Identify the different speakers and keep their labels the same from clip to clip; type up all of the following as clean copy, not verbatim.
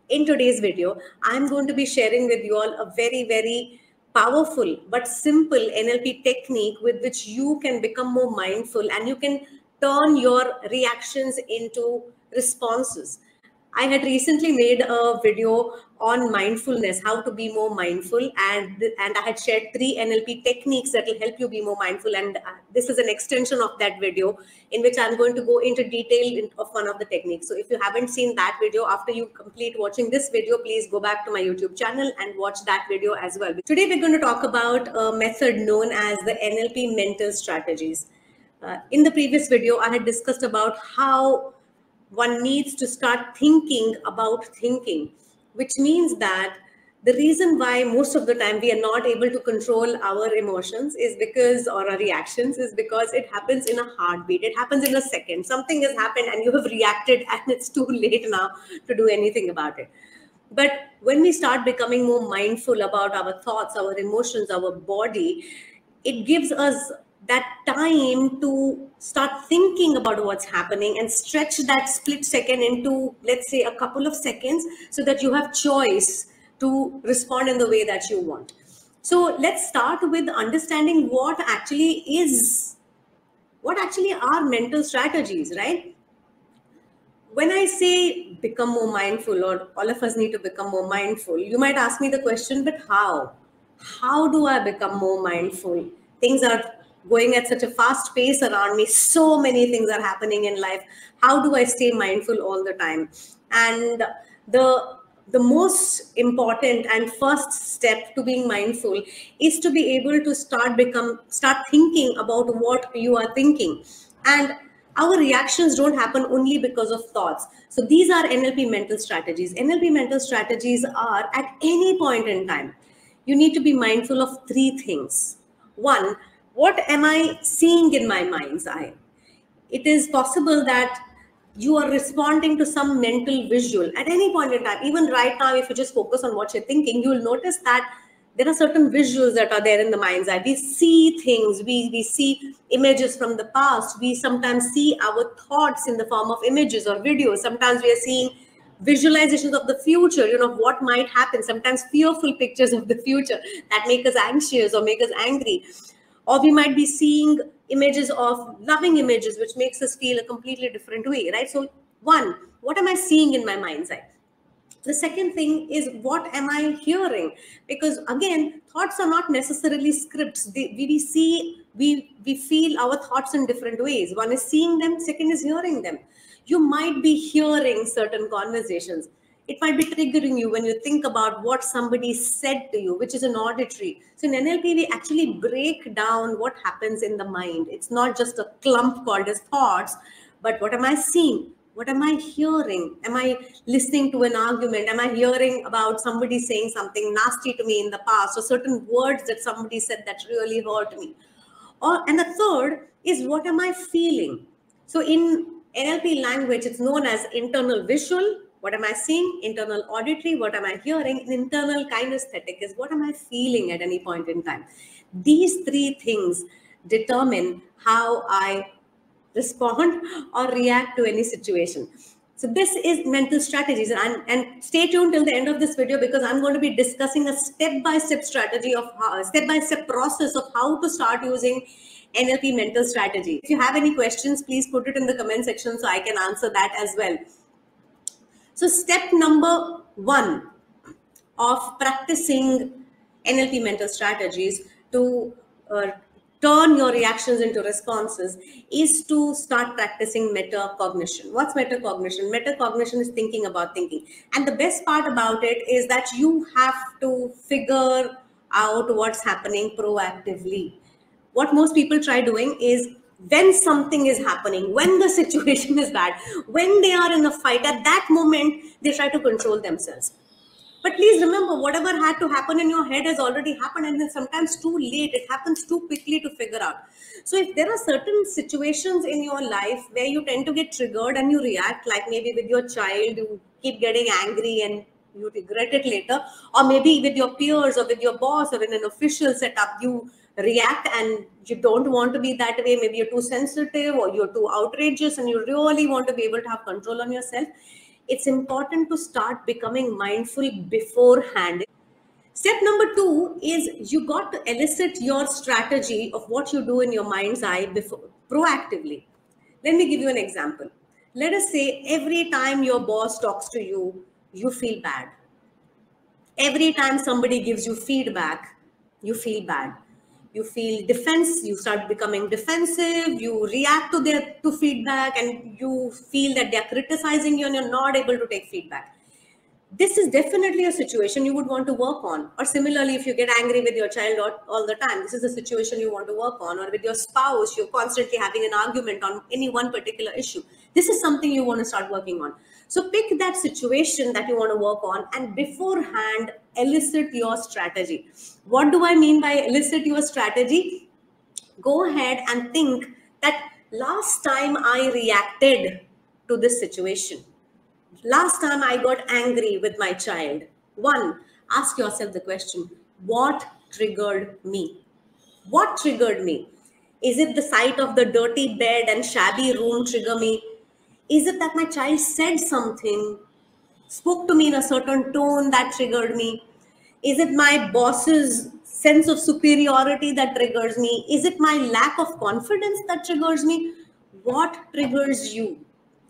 Speaker 1: In today's video, I'm going to be sharing with you all a very powerful but simple NLP technique with which you can become more mindful and you can turn your reactions into responses. I had recently made a video on mindfulness, how to be more mindful, and I had shared 3 NLP techniques that will help you be more mindful. And this is an extension of that video in which I'm going to go into detail of one of the techniques. So if you haven't seen that video, after you complete watching this video, please go back to my YouTube channel and watch that video as well. Today we're going to talk about a method known as the NLP mental strategies. In the previous video, I had discussed about how one needs to start thinking about thinking, which means that the reason why most of the time we are not able to control our emotions is because, or our reactions is because it happens in a heartbeat. It happens in a second. Something has happened and you have reacted and it's too late now to do anything about it. But when we start becoming more mindful about our thoughts, our emotions, our body, it gives us that time to start thinking about what's happening and stretch that split second into, let's say, a couple of seconds so that you have choice to respond in the way that you want. So let's start with understanding what actually are mental strategies, right? When I say become more mindful, or all of us need to become more mindful, you might ask me the question, but how? How do I become more mindful? Things are going at such a fast pace around me. So many things are happening in life. How do I stay mindful all the time? And the most important and first step to being mindful is to be able to start thinking about what you are thinking. And our reactions don't happen only because of thoughts. So these are NLP mental strategies. NLP mental strategies are at any point in time. You need to be mindful of 3 things. 1, what am I seeing in my mind's eye? It is possible that you are responding to some mental visual at any point in time. Even right now, if you just focus on what you're thinking, you will notice that there are certain visuals that are there in the mind's eye. We see things, we see images from the past. We sometimes see our thoughts in the form of images or videos. Sometimes we are seeing visualizations of the future, what might happen. Sometimes fearful pictures of the future that make us anxious or make us angry. Or we might be seeing images of loving images, which makes us feel a completely different way, right? So 1, what am I seeing in my mind's eye? The second thing is, what am I hearing? Because again, thoughts are not necessarily scripts. We feel our thoughts in different ways. 1 is seeing them, 2nd is hearing them. You might be hearing certain conversations. It might be triggering you when you think about what somebody said to you, which is an auditory. So in NLP, we actually break down what happens in the mind. It's not just a clump called as thoughts, but what am I seeing? What am I hearing? Am I listening to an argument? Am I hearing about somebody saying something nasty to me in the past, or certain words that somebody said that really hurt me? And the third is, what am I feeling? So in NLP language, it's known as internal visual. What am I seeing? Internal auditory. What am I hearing? Internal kinesthetic is, what am I feeling at any point in time? These 3 things determine how I respond or react to any situation. So this is mental strategies, and stay tuned till the end of this video, because I'm going to be discussing a step-by-step strategy of step-by-step process of how to start using NLP mental strategy. If you have any questions, please put it in the comment section so I can answer that as well. So step number 1 of practicing NLP mental strategies to turn your reactions into responses is to start practicing metacognition. What's metacognition? Metacognition is thinking about thinking. And the best part about it is that you have to figure out what's happening proactively. What most people try doing is, when something is happening, when the situation is bad, when they are in a fight, at that moment, they try to control themselves. But please remember, whatever had to happen in your head has already happened, and then sometimes too late. It happens too quickly to figure out. So if there are certain situations in your life where you tend to get triggered and you react, like maybe with your child, you keep getting angry and you regret it later, or maybe with your peers or with your boss or in an official setup, you react and you don't want to be that way. Maybe you're too sensitive or you're too outrageous and you really want to be able to have control on yourself. It's important to start becoming mindful beforehand. Step number 2 is you got to elicit your strategy of what you do in your mind's eye before, proactively. Let me give you an example. Let us say every time your boss talks to you, you feel bad. Every time somebody gives you feedback, you feel bad. You feel you start becoming defensive, you react to their to feedback, and you feel that they're criticizing you and you're not able to take feedback. This is definitely a situation you would want to work on. Or similarly, if you get angry with your child all the time, this is a situation you want to work on. Or with your spouse, you're constantly having an argument on any one particular issue. This is something you want to start working on. So pick that situation that you want to work on and beforehand elicit your strategy. What do I mean by elicit your strategy? Go ahead and think that last time I reacted to this situation, last time I got angry with my child. One, ask yourself the question, what triggered me? What triggered me? Is it the sight of the dirty bed and shabby room trigger me? Is it that my child said something, spoke to me in a certain tone that triggered me? Is it my boss's sense of superiority that triggers me? Is it my lack of confidence that triggers me? What triggers you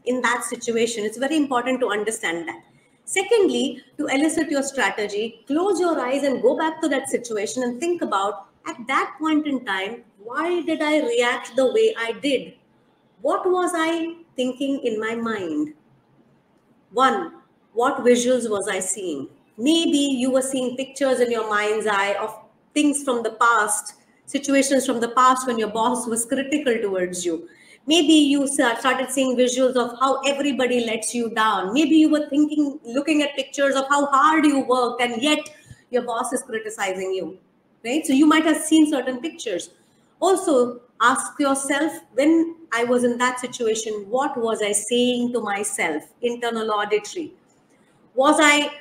Speaker 1: in that situation? It's very important to understand that. Secondly, to elicit your strategy, close your eyes and go back to that situation and think about, at that point in time, why did I react the way I did? What was I thinking in my mind? One, what visuals was I seeing? Maybe you were seeing pictures in your mind's eye of things from the past, situations from the past when your boss was critical towards you. Maybe you started seeing visuals of how everybody lets you down. Maybe you were looking at pictures of how hard you worked and yet your boss is criticizing you, right? So you might have seen certain pictures. Also, ask yourself, when I was in that situation, what was I saying to myself? Internal auditory. Was I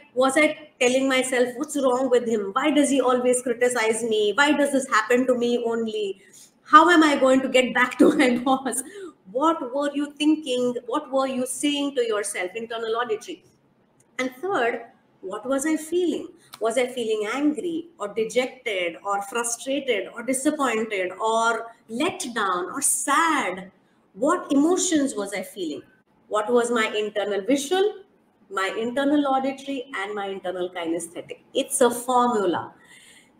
Speaker 1: telling myself, what's wrong with him? Why does he always criticize me? Why does this happen to me only? How am I going to get back to my boss? What were you thinking? What were you saying to yourself? Internal auditory. And third, what was I feeling? Was I feeling angry or dejected or frustrated or disappointed or let down or sad? What emotions was I feeling? What was my internal visual, my internal auditory, and my internal kinesthetic? It's a formula.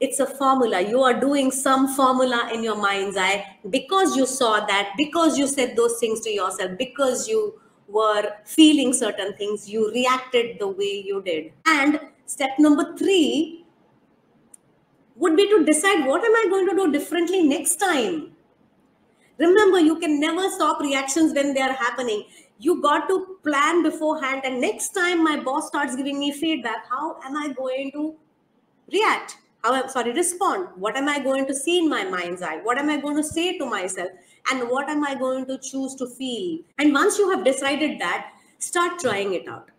Speaker 1: It's a formula. You are doing some formula in your mind's eye because you saw that, because you said those things to yourself, because you were feeling certain things, you reacted the way you did. And step number 3 would be to decide, what am I going to do differently next time? Remember, you can never stop reactions when they are happening. You got to plan beforehand, and next time my boss starts giving me feedback, how am I going to react? Respond. What am I going to see in my mind's eye? What am I going to say to myself? And what am I going to choose to feel? And once you have decided that, start trying it out.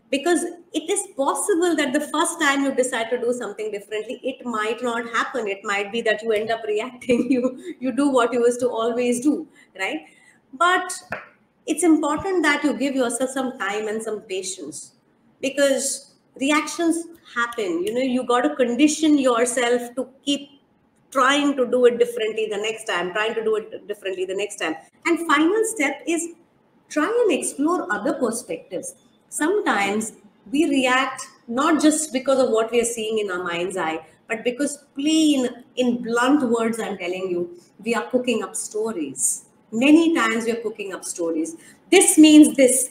Speaker 1: Because it is possible that the first time you decide to do something differently, it might not happen. It might be that you end up reacting. You do what you used to always do, right? But it's important that you give yourself some time and some patience, because reactions happen. You got to condition yourself to keep trying to do it differently the next time, And final step is try and explore other perspectives. Sometimes we react not just because of what we are seeing in our mind's eye, but because plain, in blunt words, I'm telling you, we are cooking up stories. Many times we are cooking up stories. This means this.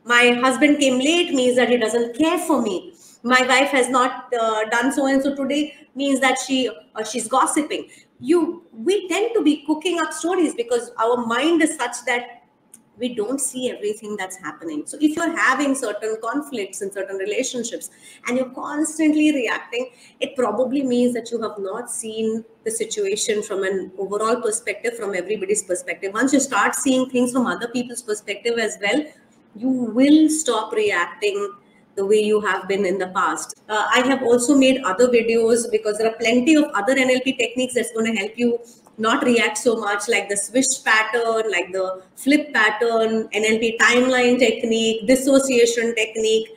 Speaker 1: My husband came late means that he doesn't care for me. My wife has not done so and so today means that she's gossiping. We tend to be cooking up stories because our mind is such that we don't see everything that's happening. So if you're having certain conflicts in certain relationships and you're constantly reacting, it probably means that you have not seen the situation from an overall perspective, from everybody's perspective. Once you start seeing things from other people's perspective as well, you will stop reacting the way you have been in the past. I have also made other videos because there are plenty of other NLP techniques that's going to help you not react so much, like the swish pattern, like the flip pattern, NLP timeline technique, dissociation technique,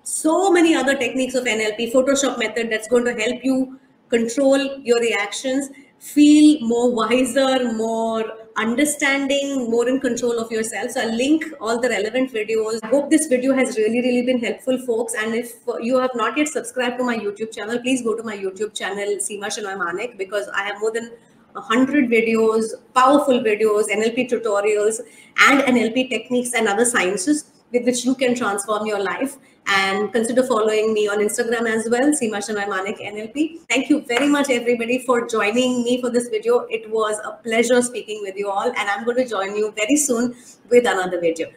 Speaker 1: so many other techniques of NLP, Photoshop method that's going to help you control your reactions, feel more wiser, more understanding, more in control of yourself. So I'll link all the relevant videos. I hope this video has really been helpful, folks. And if you have not yet subscribed to my YouTube channel, please go to my YouTube channel, Shenoy Manek, because I have more than 100 videos, powerful videos, NLP tutorials, and NLP techniques and other sciences with which you can transform your life. And consider following me on Instagram as well, Shenoy Manek NLP. Thank you very much, everybody, for joining me for this video. It was a pleasure speaking with you all, and I'm going to join you very soon with another video.